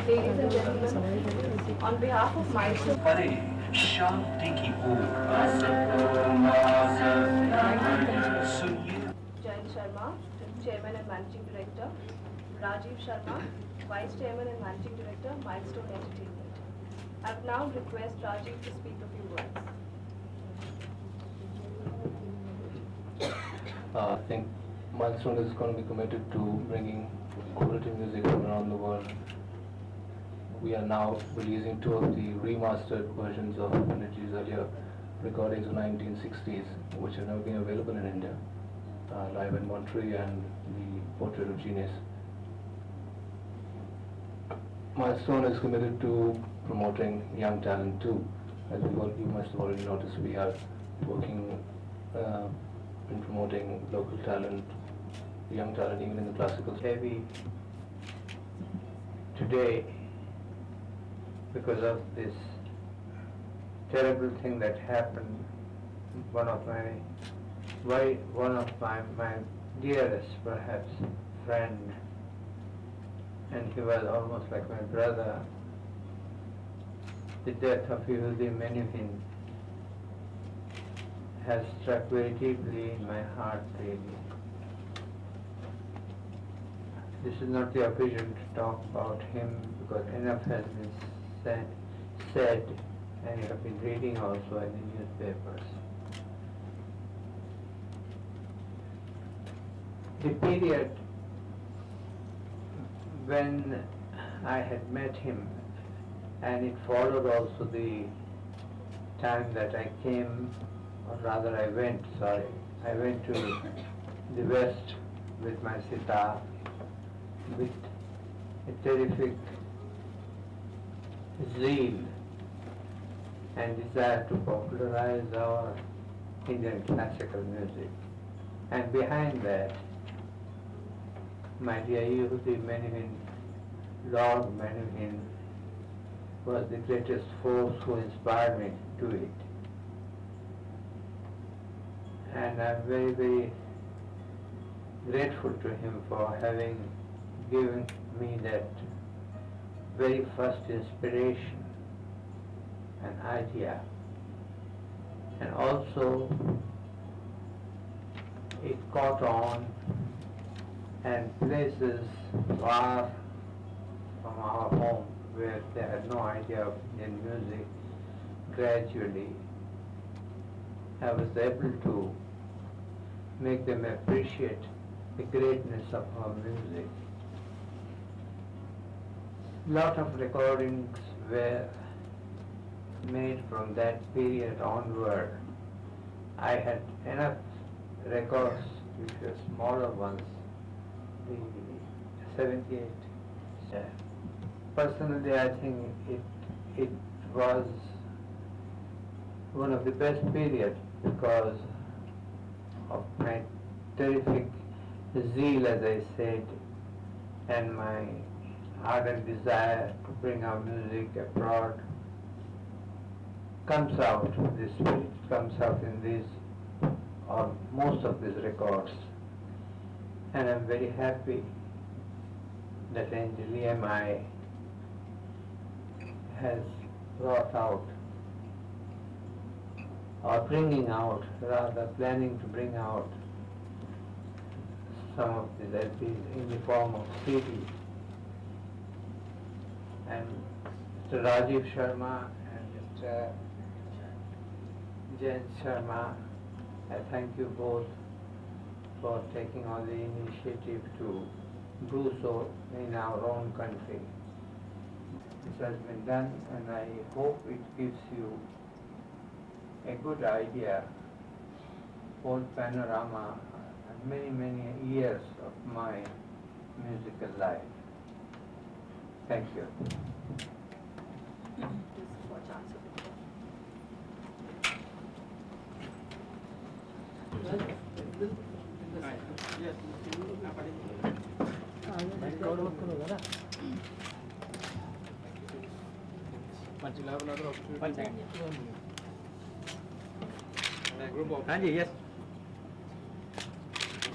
Ladies and gentlemen, on behalf of Milestone, परे शांति की ओर सुनिए Jayan Sharma, Chairman and Managing Director, Rajiv Sharma, Vice Chairman and Managing Director, Milestone Entertainment. I would now request Rajiv to speak a few words. I think Milestone is going to be committed to bringing quality music from around the world. We are now releasing two of the remastered versions of Pandit Ji's earlier recordings of 1960s, which have now been available in India, live in Monterey and the Portrait of Genius. Milestone is committed to promoting young talent too. As you must have already noticed, we are working in promoting local talent, young talent, even in the classical. Heavy today because of this terrible thing that happened. One of my dearest perhaps friend, and he was almost like my brother. The death of Yehudi Menuhin has struck very deeply in my heart really. This is not the occasion to talk about him because enough has been said and you have been reading also in the newspapers. The period when I had met him, and it followed also the time that I came, or rather I went to the West with my sitar, with a terrific zeal and desire to popularize our Indian classical music. And behind that, my dear Yehudi Menuhin, Lord Menuhin, was the greatest force who inspired me to do it. And I'm very, very grateful to him for having given me that very first inspiration and idea. And also it caught on, and places far from our home where they had no idea of Indian music, gradually I was able to make them appreciate the greatness of our music. Lot of recordings were made from that period onward. I had enough records which were smaller ones, the 78. Personally, I think it was one of the best periods because of my terrific zeal, as I said, and my ardent desire to bring our music abroad comes out, this spirit comes out in these, or most of these records. And I'm very happy that Angel EMI has brought out, or bringing out, rather planning to bring out some of these LPs in the form of CD. And Mr. Rajiv Sharma and Mr. Jayan Sharma, I thank you both for taking all the initiative to do so in our own country. This has been done, and I hope it gives you a good idea, whole panorama, and many, many years of my musical life. Thank you.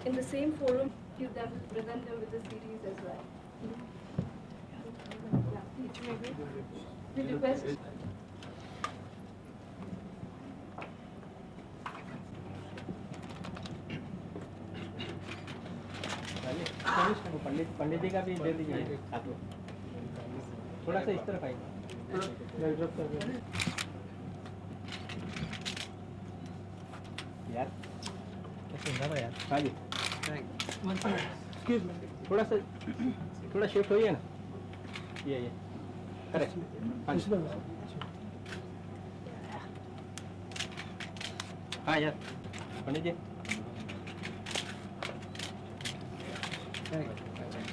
In the same forum, you then present them with the CDs as well. Yeah, please. We request. पंडित जी का भी दे दीजिए हाथ में। थोड़ा सा इस तरफ आइए। यार कैसे लगा यार? हाँ जी। एक्सक्यूज मी, थोड़ा शिफ्ट होइए ना। ये करेक्ट। हाँ जी। हाँ यार पंडित जी।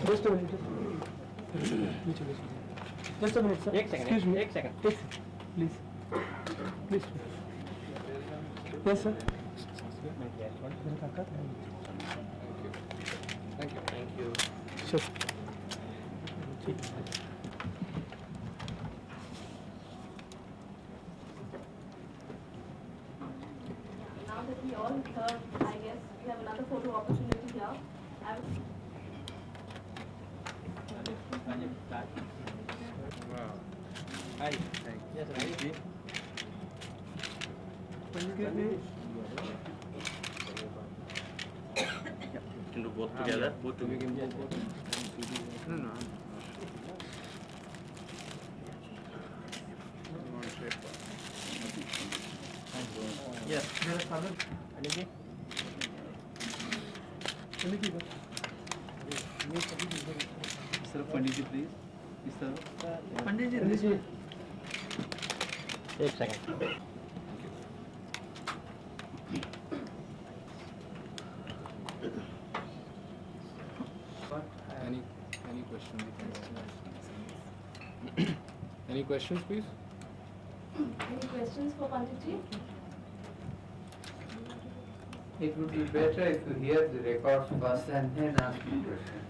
Just a minute. Just a minute, sir. एक सेकंड। Excuse me. एक second. Please. Please. Yes, sir. Thank you. Sure. Now that we all heard, I guess we have another photo opportunity here. Hi. Yes, right. Can do both together? Both together. No. Yes. Pandit ji. Sir, Pandit ji, please. Sir. Pandit ji, this way. एक second. Any questions? Any questions, please? Any questions for Pandit ji? It would be better if you hear the records first and then ask me questions.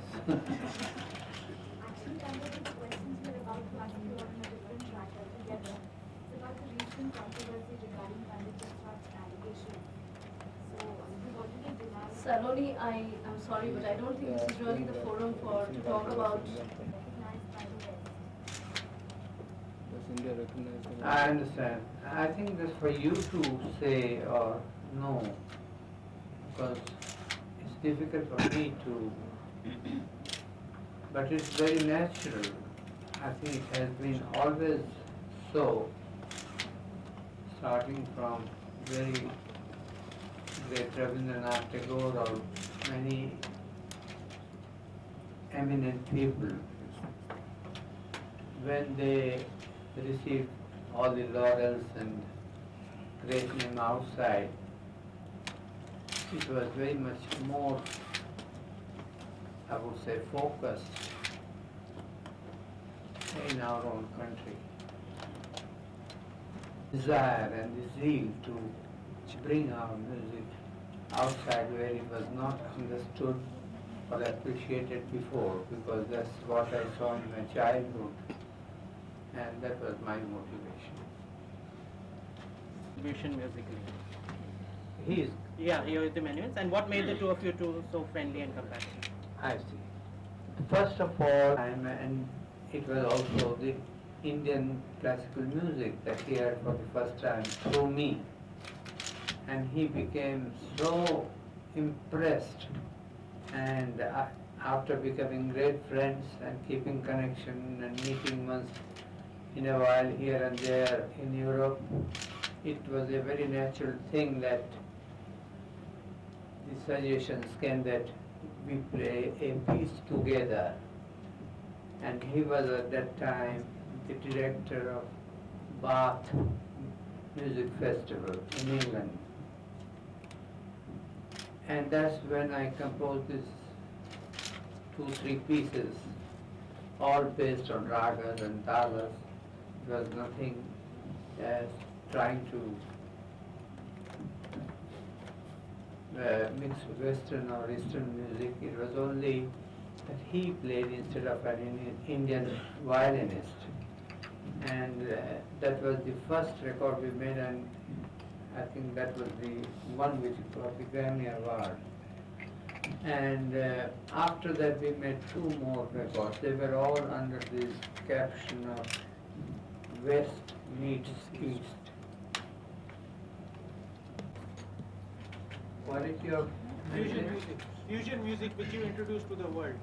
Actually, Pandit, the questions were about classical on a different track altogether. It's about the recent controversy regarding Pandit Jaswant's allegations. So, he wanted to deny. Saloni, I'm sorry, but I don't think this is really the forum to talk about. Recognized by the West. Does India recognize them? I understand. I think that's for you to say or no, because it's difficult for me to, but it's very natural. I think it has been always so, starting from very great Rabindranath Tagore or many eminent people, when they received all the laurels and great name outside, it was very much more, I would say, focused in our own country. Desire and the zeal to bring our music outside where it was not understood or appreciated before, because that's what I saw in my childhood, and that was my motivation. Distribution musically. He is, Yeah, here is the manuals. And what made the two of you two so friendly and compatible? I see. First of all, and it was also the Indian classical music that he heard for the first time through me. And he became so impressed, and after becoming great friends and keeping connection and meeting once in a while here and there in Europe, it was a very natural thing that the suggestions came that we play a piece together. And he was at that time the director of Bath Music Festival in England. And that's when I composed these 2-3 pieces, all based on ragas and talas. It was nothing as trying to mix Western or Eastern music. It was only that he played instead of an Indian violinist. And that was the first record we made, and I think that was the one which got the Grammy Award. And after that we made 2 more records. They were all under this caption of West meets East. Quality of Fusion music which you introduced to the world.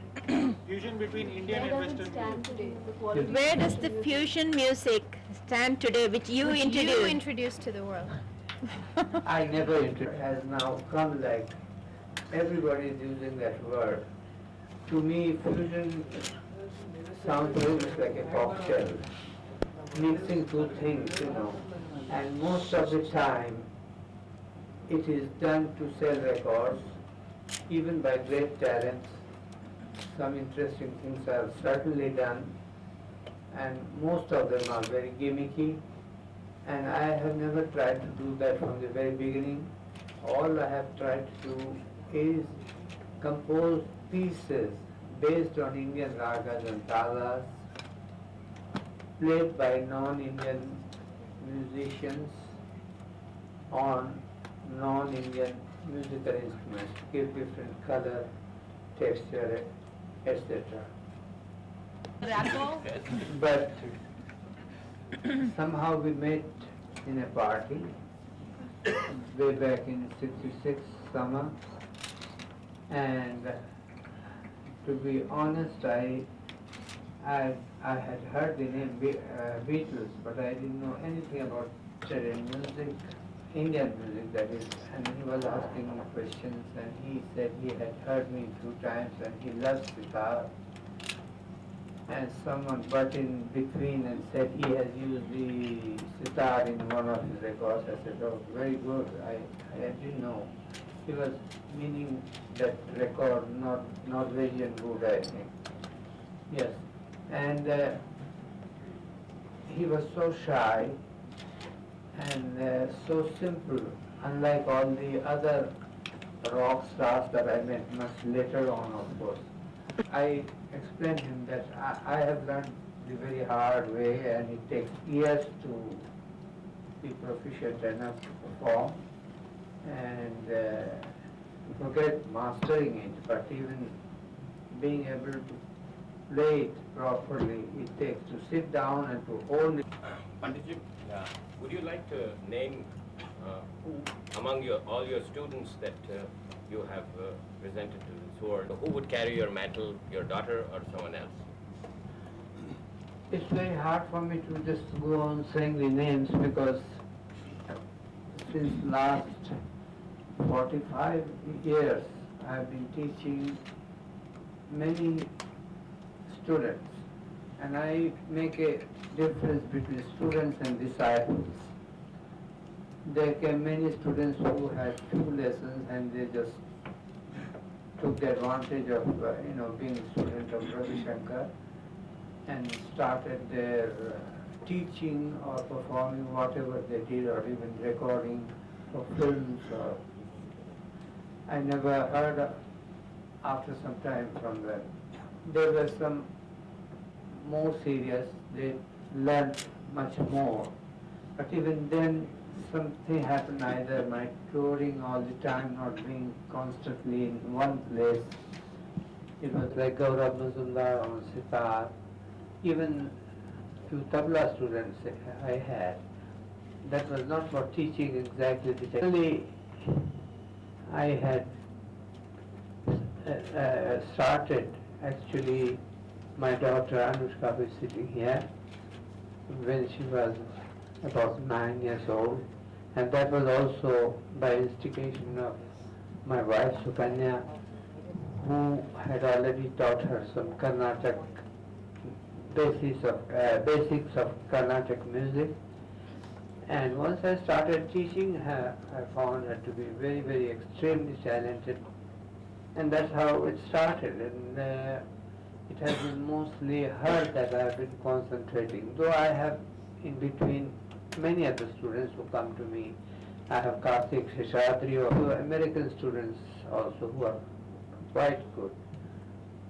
Fusion between Indian Where and does it Western stand music. today? The quality Where of does the fusion music stand today, which you introduced to the world? I never has now come like everybody is using that word. To me, fusion sounds very much like a cocktail, mixing two things, and most of the time it is done to sell records, even by great talents. Some interesting things are certainly done, and most of them are very gimmicky, and I have never tried to do that from the very beginning. All I have tried to do is compose pieces based on Indian ragas and talas, played by non-Indian musicians on non-Indian musical instruments, to give different color, texture, etc. But somehow we met in a party way back in '66 summer, and to be honest, I had heard the name Beatles, but I didn't know anything about music, Indian music that is, and he was asking me questions, and he said he had heard me 2 times and he loves guitar. And someone butt in between and said he has used the sitar in one of his records. I said, oh, very good. I didn't know. He was meaning that record, Norwegian wood, I think. Yes. And he was so shy and so simple, unlike all the other rock stars that I met much later on, of course. I explained to him that I have learned the very hard way, and it takes years to be proficient enough to perform, and forget mastering it, but even being able to play it properly, it takes to sit down and to hold it. Panditji, would you like to name who among all your students that you have presented to this world, who would carry your mantle, your daughter or someone else? It's very hard for me to just go on saying the names, because since last 45 years I've been teaching many students, and I make a difference between students and disciples. There came many students who had few lessons and they just took the advantage of being a student of Ravi Shankar and started their teaching or performing whatever they did, or even recording for films. Or I never heard after some time from them. There were some more serious, they learned much more. But even then, something happened, either my touring all the time, not being constantly in one place. It was like Gaurav Mazumdar on sitar. Even few tabla students I had. That was not for teaching exactly the technique. I had started, actually, my daughter Anoushka, who is sitting here, when she was about 9 years old, and that was also by instigation of my wife Sukanya, who had already taught her some Carnatic basics of Carnatic music. And once I started teaching her, I found her to be very, very extremely talented, and that's how it started. And it has been mostly her that I've been concentrating, though I have in between many other students who come to me. I have Karthik Sheshadri, or American students also who are quite good.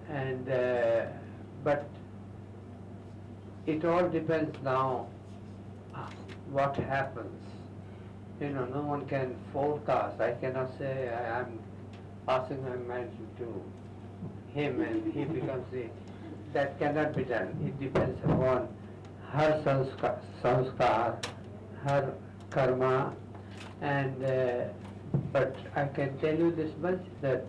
And but it all depends now what happens. No one can forecast. I cannot say I'm passing my mantle to him and he becomes that cannot be done. It depends upon her sanskar, her karma, and but I can tell you this much that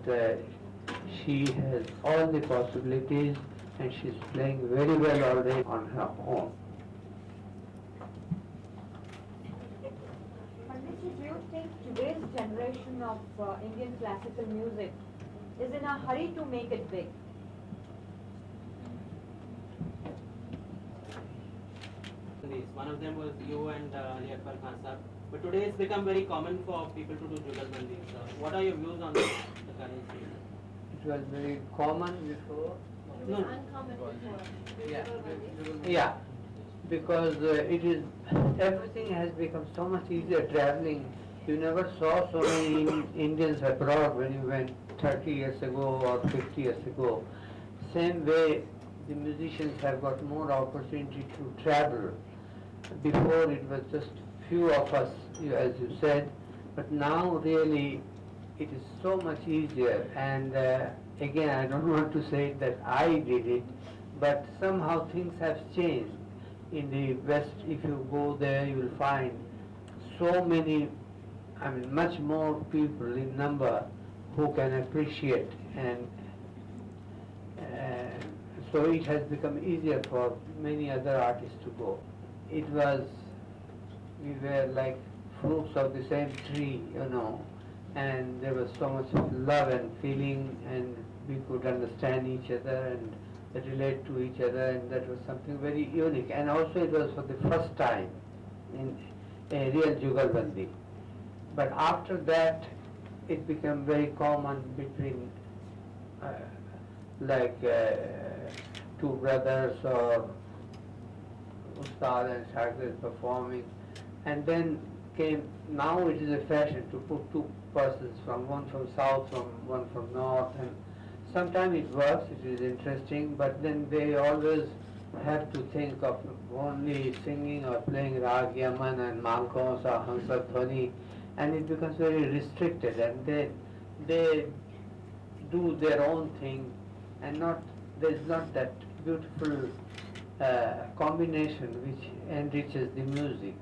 she has all the possibilities and she's playing very well already on her own. Panditji, do you think today's generation of Indian classical music is in a hurry to make it big? One of them was you and Ali Akbar Khan sir. But today it's become very common for people to do jugalbandi. What are your views on the current state? It was very common before. It was uncommon before. Yeah, because it is, everything has become so much easier traveling. You never saw so many Indians abroad when you went 30 years ago or 50 years ago. Same way, the musicians have got more opportunity to travel. Before it was just few of us, as you said, but now really it is so much easier. And again, I don't want to say that I did it, but somehow things have changed. In the West, if you go there, you will find so many, I mean, much more people in number who can appreciate, and so it has become easier for many other artists to go. It was, we were like fruits of the same tree, you know, and there was so much of love and feeling, and we could understand each other and relate to each other, and that was something very unique. And also it was for the first time in a real jugalbandi. But after that, it became very common between two brothers or Ustad and Shagird performing. And then came, now it is a fashion to put two persons, one from south, one from north, and sometimes it works, it is interesting, but then they always have to think of only singing or playing Rag Yaman and Malkons or Hansar Dhwani, and it becomes very restricted, and they do their own thing, and there's not that beautiful combination which enriches the music.